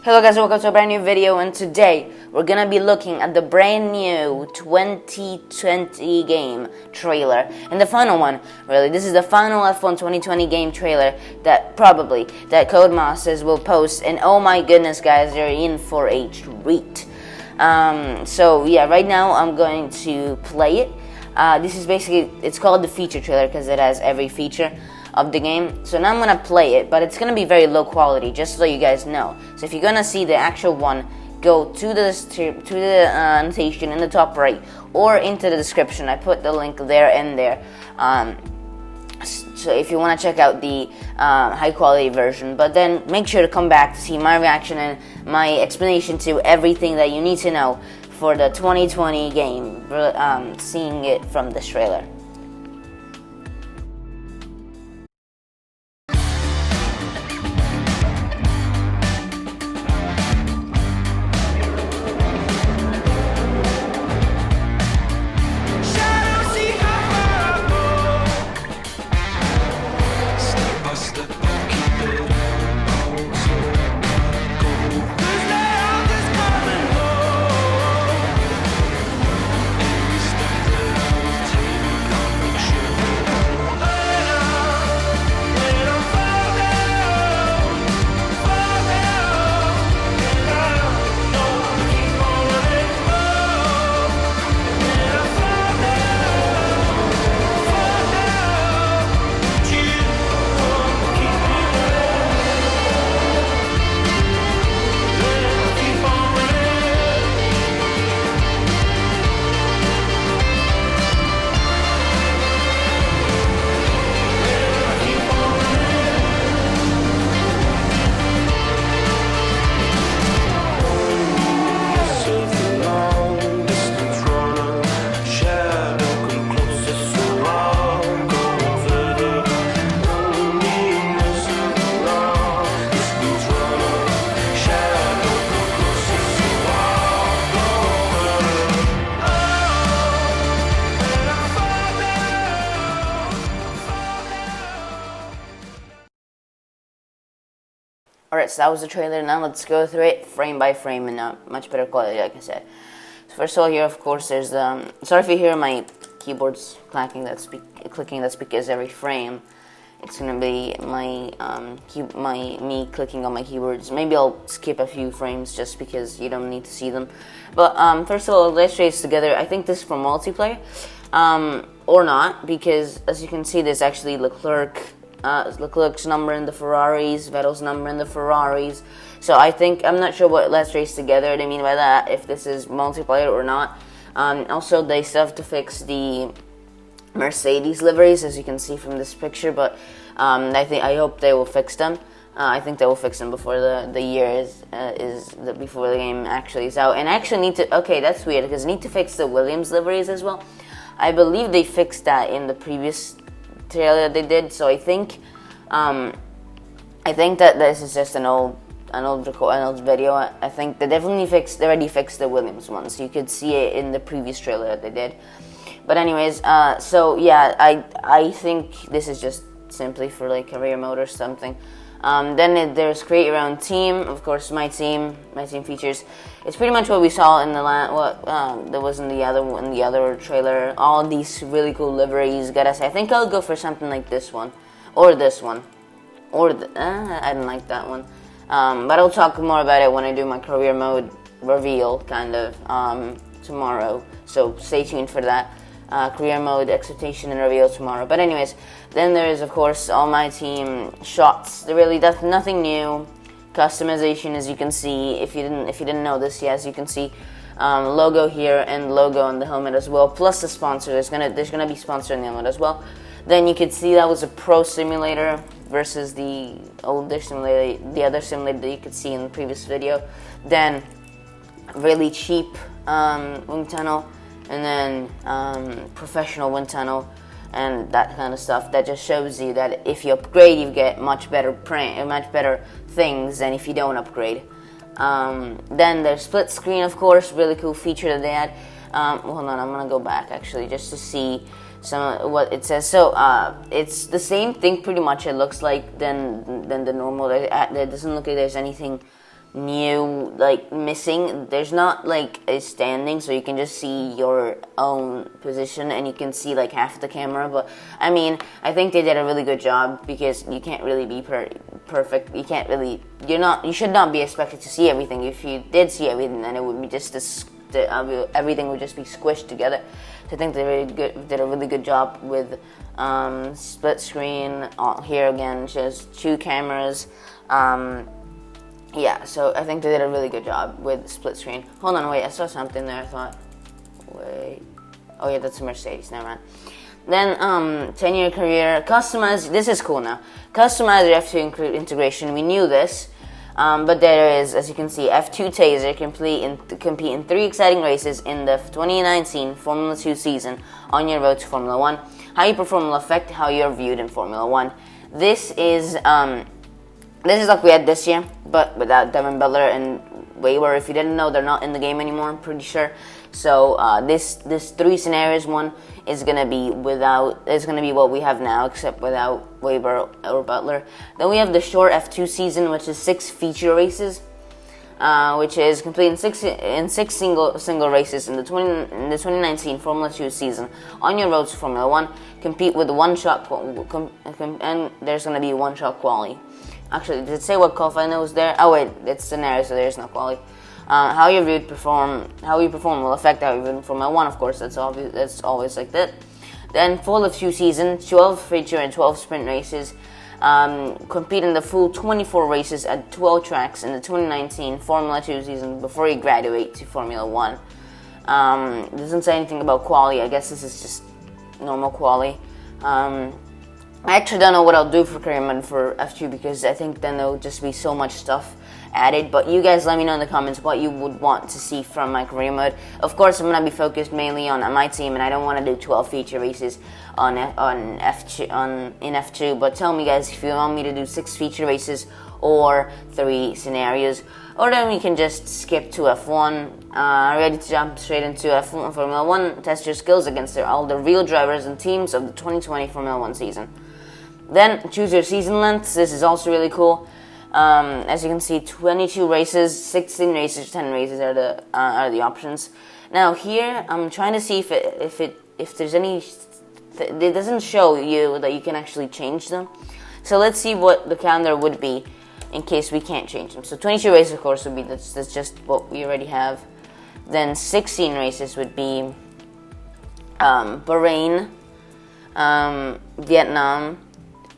Hello guys, welcome to a brand new video, and today we're gonna be looking at the brand new 2020 game trailer, and the final one, really. This is the final F1 2020 game trailer that Codemasters will post, and oh my goodness guys, you're in for a treat. So yeah, right now I'm going to play it. This is basically, it's called the feature trailer because it has every feature of the game. So now I'm gonna play it, but it's gonna be very low quality, just so you guys know. So if you're gonna see the actual one, go to the annotation in the top right or into the description. I put the link there and there. So if you want to check out the high quality version, but then make sure to come back to see my reaction and my explanation to everything that you need to know for the 2020 game, seeing it from this trailer. Alright, so that was the trailer. Now let's go through it frame by frame in a much better quality, like I said. So first of all, here, of course, there's the... sorry if you hear my keyboards clicking, that's because every frame it's gonna be me clicking on my keyboards. Maybe I'll skip a few frames just because you don't need to see them. But first of all, let's trace together. I think this is for multiplayer, or not, because as you can see, there's actually Leclerc's number in the Ferraris, Vettel's number in the Ferraris. So I'm not sure what Let's Race Together they mean by that, if this is multiplayer or not. Also, they still have to fix the Mercedes liveries, as you can see from this picture, but I hope they will fix them. I think they will fix them before the year before the game actually is out. And I actually need to, okay, that's weird, because I need to fix the Williams liveries as well. I believe they fixed that in the previous trailer they did, so I think that this is just an old video. I think they already fixed the Williams one, so you could see it in the previous trailer that they did. But anyways, so yeah, I think this is just simply for like career mode or something. Then there's create your own team. Of course, my team features. It's pretty much what we saw in the there was in the other trailer. All these really cool liveries. Gotta say, I think I'll go for something like this one, or this one, or I didn't like that one. But I'll talk more about it when I do my career mode reveal, kind of tomorrow. So stay tuned for that. Career mode acceptation and reveal tomorrow. But anyways, then there is of course all my team shots. That's nothing new. Customization, as you can see, if you didn't know this, as you can see, logo here and logo on the helmet as well. Plus the sponsor. There's gonna be sponsor in the helmet as well. Then you could see that was a pro simulator versus the older simulator, the other simulator that you could see in the previous video. Then really cheap wind tunnel. And then professional wind tunnel and that kind of stuff. That just shows you that if you upgrade, you get much better things than if you don't upgrade. Then there's split screen, of course, really cool feature that they had. Hold on, I'm gonna go back actually just to see some what it says. So it's the same thing pretty much. It looks like than the normal. It doesn't look like there's anything new, like, missing. There's not like a standing, so you can just see your own position and you can see like half the camera. But I mean, I think they did a really good job, because you can't really be perfect. You can't really, you should not be expected to see everything. If you did see everything, then it would be just everything would just be squished together. So I think they did a really good job with split screen. Here again, just 2 cameras. Yeah, so I think they did a really good job with split screen. Hold on, wait, I saw something there, I thought. Wait. Oh yeah, that's a Mercedes, never mind. Then, 10-year career, customize, this is cool now. Customize your F2 integration, we knew this. But there is, as you can see, F2 Taser compete in 3 exciting races in the 2019 Formula 2 season on your road to Formula 1. How you perform will affect how you're viewed in Formula 1. This is like we had this year, but without Devin Butler and Weber. If you didn't know, they're not in the game anymore, I'm pretty sure. So this 3 scenarios, one is gonna be what we have now, except without Weber or Butler. Then we have the short F2 season, which is 6 feature races, which is complete in six single races in the 2019 Formula 2 season on your road to Formula 1. Compete with one-shot and there's gonna be one-shot quali. Actually, did it say what qualifying was there? Oh wait, it's scenario, so there's no quali. How you perform will affect how you view in Formula 1, of course, that's obvious, that's always like that. Then full of 2 seasons, 12 feature and 12 sprint races. Compete in the full 24 races at 12 tracks in the 2019 Formula 2 season before you graduate to Formula 1. It doesn't say anything about quali, I guess this is just normal quali. I actually don't know what I'll do for career mode for F2, because I think then there'll just be so much stuff added. But you guys let me know in the comments what you would want to see from my career mode. Of course, I'm gonna be focused mainly on my team, and I don't want to do 12 feature races in F2. But tell me, guys, if you want me to do 6 feature races or 3 scenarios, or then we can just skip to F1. Ready to jump straight into F1 Formula 1. Test your skills against all the real drivers and teams of the 2020 Formula 1 season. Then choose your season lengths. This is also really cool. As you can see, 22 races, 16 races, 10 races are the options. Now here, I'm trying to see if there's any. It doesn't show you that you can actually change them. So let's see what the calendar would be in case we can't change them. So 22 races, of course, would be that's just what we already have. Then 16 races would be Bahrain, Vietnam.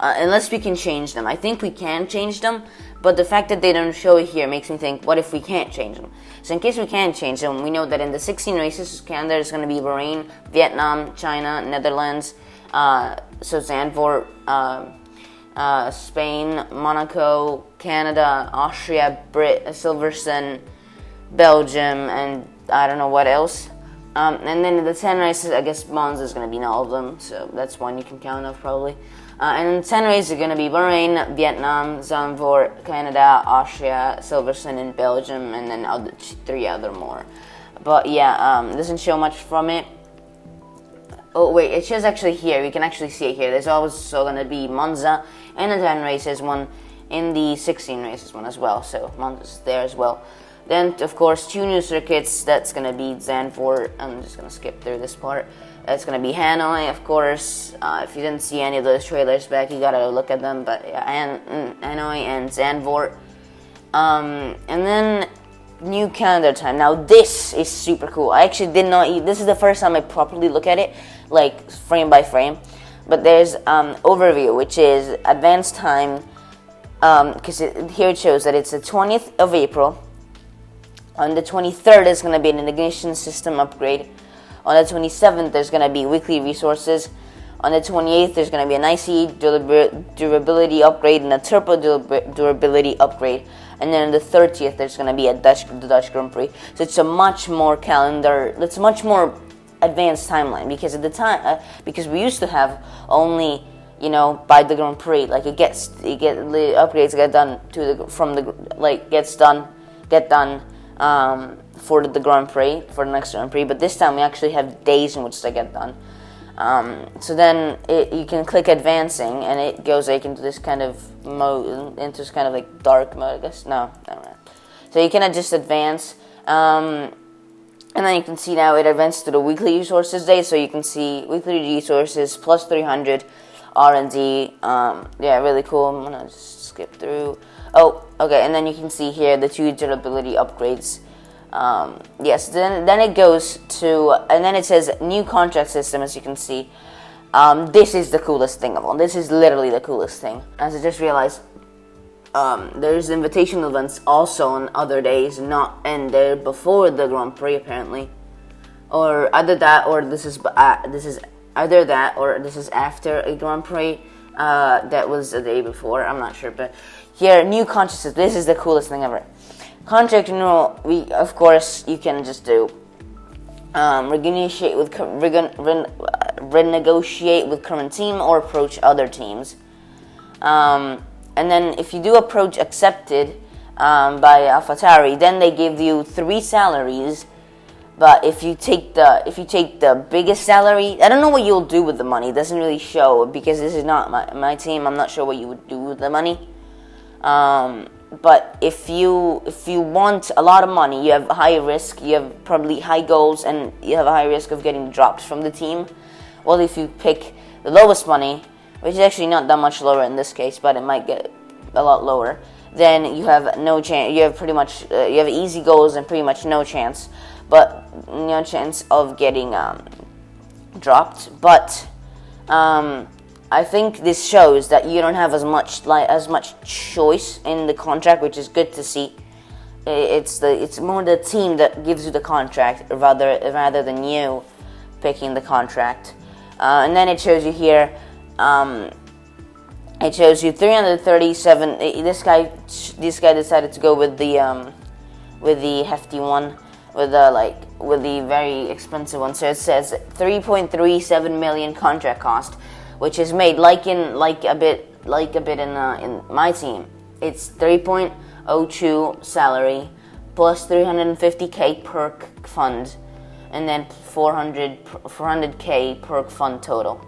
Unless we can change them. I think we can change them, but the fact that they don't show it here makes me think, what if we can't change them? So in case we can change them, we know that in the 16 races, Canada is going to be Bahrain, Vietnam, China, Netherlands, so Zandvoort, Spain, Monaco, Canada, Austria, Silverstone, Belgium, and I don't know what else. And then in the 10 races, I guess Monza is going to be in all of them, so that's one you can count off probably. And then 10 races are going to be Bahrain, Vietnam, Zandvoort, Canada, Austria, Silverstone, and Belgium, and then 3 other more. But yeah, it doesn't show much from it. Oh wait, it shows actually here. We can actually see it here. There's also going to be Monza in the 10 races, one in the 16 races one as well. So Monza's there as well. Then, of course, 2 new circuits. That's going to be Zandvoort. I'm just going to skip through this part. That's going to be Hanoi, of course. If you didn't see any of those trailers back, you got to look at them. But yeah, Hanoi and Zandvoort. And then new calendar time. Now, this is super cool. I actually did not... This is the first time I properly look at it, like frame by frame. But there's overview, which is advanced time. Because here it shows that it's the 20th of April. On the 23rd, there's going to be an ignition system upgrade. On the 27th, there's going to be weekly resources. On the 28th, there's going to be an ICE durability upgrade and a turbo durability upgrade. And then on the 30th, there's going to be the Dutch Grand Prix. So it's a much more it's a much more advanced timeline, because at the time, because we used to have only, by the Grand Prix, like the upgrades get done for the Grand Prix, for the next Grand Prix, but this time we actually have days in which they get done. So then you can click advancing, and it goes like into this kind of mode, into this kind of like dark mode, I guess. No, never mind. So you cannot just advance. And then you can see now it advanced to the weekly resources day, so you can see weekly resources plus 300 R&D. Yeah, really cool. I'm gonna just skip through. Oh, okay, and then you can see here the 2 durability upgrades. Yes, then it goes to, and then it says new contract system, as you can see. This is the coolest thing of all. This is literally the coolest thing. As I just realized, there's invitational events also on other days, and they're before the Grand Prix apparently, or either that, or this is either that, or this is after a Grand Prix. That was the day before. I'm not sure, but here, new contracts. This is the coolest thing ever. Contract renewal. Of course, you can just do renegotiate with current team or approach other teams. And then if you do approach accepted by AlphaTauri, then they give you 3 salaries. But if you take the biggest salary, I don't know what you'll do with the money. It doesn't really show because this is not my team. I'm not sure what you would do with the money. But if you want a lot of money, you have high risk. You have probably high goals, and you have a high risk of getting dropped from the team. Well, if you pick the lowest money, which is actually not that much lower in this case, but it might get a lot lower, then you have no chance. You have pretty much you have easy goals and pretty much no chance of getting dropped. But I think this shows that you don't have as much choice in the contract, which is good to see. It's more the team that gives you the contract rather than you picking the contract. And then it shows you here. It shows you 337. This guy decided to go with the hefty one, with the very expensive one. So it says 3.37 million contract cost, which is made like a bit in my team. It's 3.02 salary plus 350k perk fund, and then 400k perk fund total.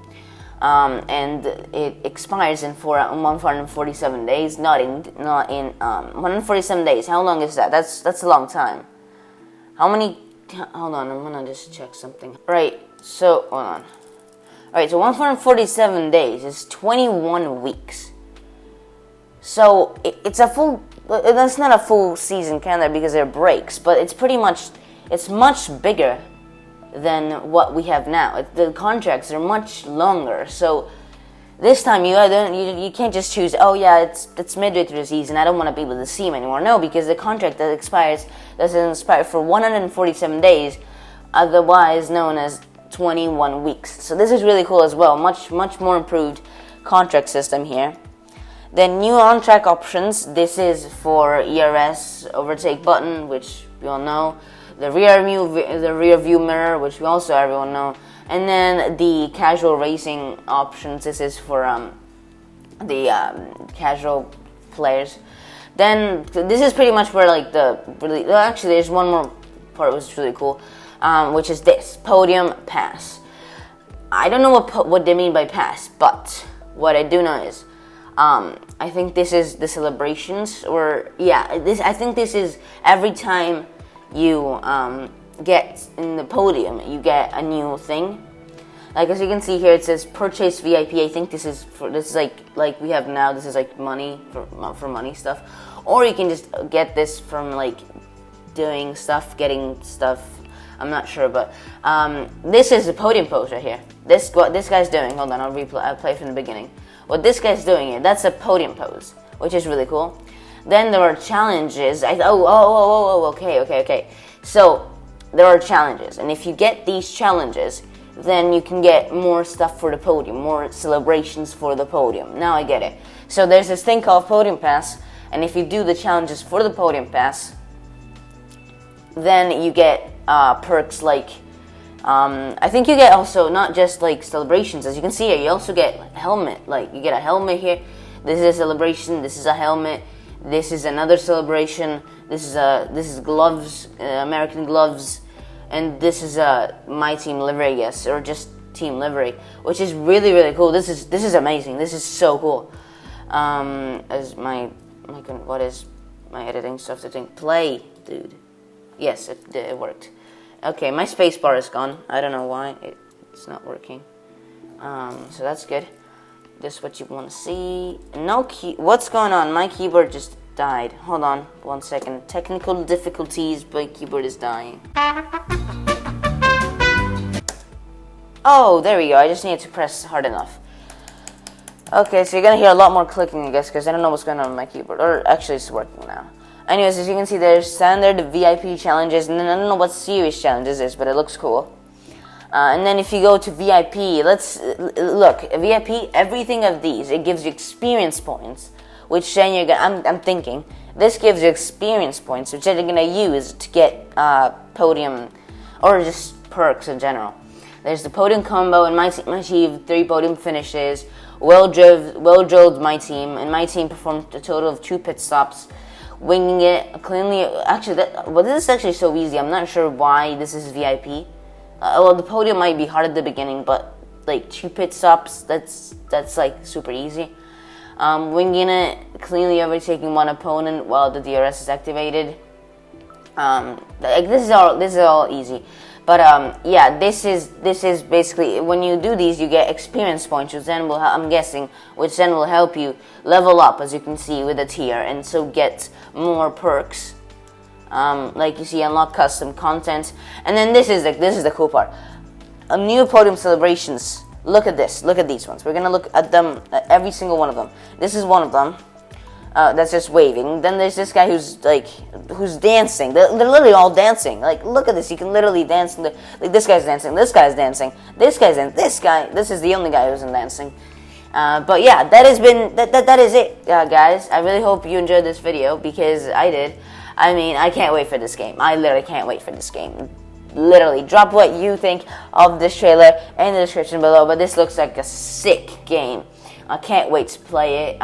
And it expires in 147 days. Not in 147 days. How long is that? That's a long time. How many? Hold on, I'm gonna just check something. Right. So hold on. Alright, so 147 days is 21 weeks. So it's a full. That's not a full season calendar because there are breaks, but it's much bigger than what we have now. The contracts are much longer, so this time you can't just choose. Oh yeah, it's midway through the season. I don't want to be with the team anymore. No, because the contract doesn't expire for 147 days, otherwise known as 21 weeks. So this is really cool as well. Much more improved contract system here. Then new on-track options. This is for ERS overtake button, which we all know. The rear view mirror, which we also everyone know, and then the casual racing options. This is for the casual players. Then this is pretty much where actually there's one more part which is really cool, which is this podium pass. I don't know what they mean by pass, but what I do know is I think this is the celebrations, or I think this is every time you get in the podium, you get a new thing. Like as you can see here, it says purchase VIP. I think this is like we have now. This is like money for money stuff, or you can just get this from like doing stuff, getting stuff. I'm not sure, but this is the podium pose right here. What this guy's doing. Hold on, I'll play from the beginning. What this guy's doing here, that's a podium pose, which is really cool. Then there are challenges. Okay. So there are challenges, and if you get these challenges, then you can get more stuff for the podium, more celebrations for the podium. Now I get it. So there's this thing called Podium Pass, and if you do the challenges for the Podium Pass, then you get perks like I think you get also not just like celebrations. As you can see here, you also get like a helmet. Like you get a helmet here. This is a celebration. This is a helmet. This is another celebration. This is gloves, American gloves, and this is my team livery, I guess, or just team livery, which is really cool. This is amazing. This is so cool. As my what is my editing stuff to think. Play, dude. Yes, it worked. Okay, my space bar is gone. I don't know why it's not working. So that's good. This is what you want to see. No key. What's going on? My keyboard just died. Hold on 1 second. Technical difficulties. My keyboard is dying. Oh, there we go. I just need to press hard enough. Okay, so you're gonna hear a lot more clicking, I guess, because I don't know what's going on with my keyboard. Or actually, it's working now. Anyways, as you can see, there's standard VIP challenges, and then I don't know what series challenges is, but it looks cool. And then if you go to VIP, let's look. VIP, everything of these, it gives you experience points, which then you're gonna. I'm thinking this gives you experience points, which you're gonna use to get podium or just perks in general. There's the podium combo, and my team achieved 3 podium finishes. Well drilled my team, and my team performed a total of 2 pit stops, winging it cleanly. Actually, this is actually so easy. I'm not sure why this is VIP. Well, the podium might be hard at the beginning, but like 2 pit stops, that's like super easy. Winging it, cleanly overtaking one opponent while the DRS is activated. Like this is all easy. But yeah, this is basically when you do these, you get experience points, which then will I'm guessing, which then will help you level up, as you can see with a tier, and so get more perks. Like you see, unlock custom content, and then this is the cool part. A new podium celebrations. Look at this. Look at these ones. We're gonna look at them, every single one of them. This is one of them. That's just waving. Then there's this guy who's dancing. They're literally all dancing. Like, look at this. You can literally dance. Like, this guy's dancing. This guy's dancing. This guy's in. This guy. This is the only guy who isn't dancing. But yeah, that is it, guys. I really hope you enjoyed this video, because I did. I mean, I can't wait for this game. I literally can't wait for this game. Literally, drop what you think of this trailer in the description below. But this looks like a sick game. I can't wait to play it.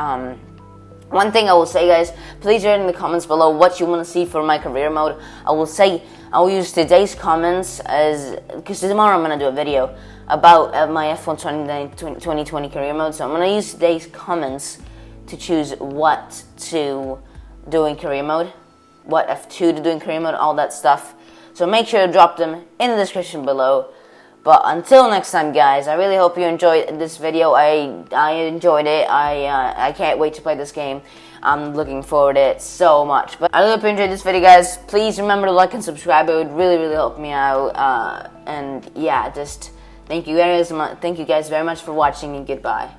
One thing I will say, guys, please write in the comments below what you want to see for my career mode. I will use today's comments because tomorrow I'm going to do a video about my F1 2020 career mode. So I'm going to use today's comments to choose what to do in career mode, what F2 to do in career mode, all that stuff. So make sure to drop them in the description below. But until next time, guys, I really hope you enjoyed this video. I enjoyed it. I can't wait to play this game. I'm looking forward to it so much. But I really hope you enjoyed this video, guys. Please remember to like and subscribe. It would really, really help me out. And yeah, just thank you guys very much for watching, and goodbye.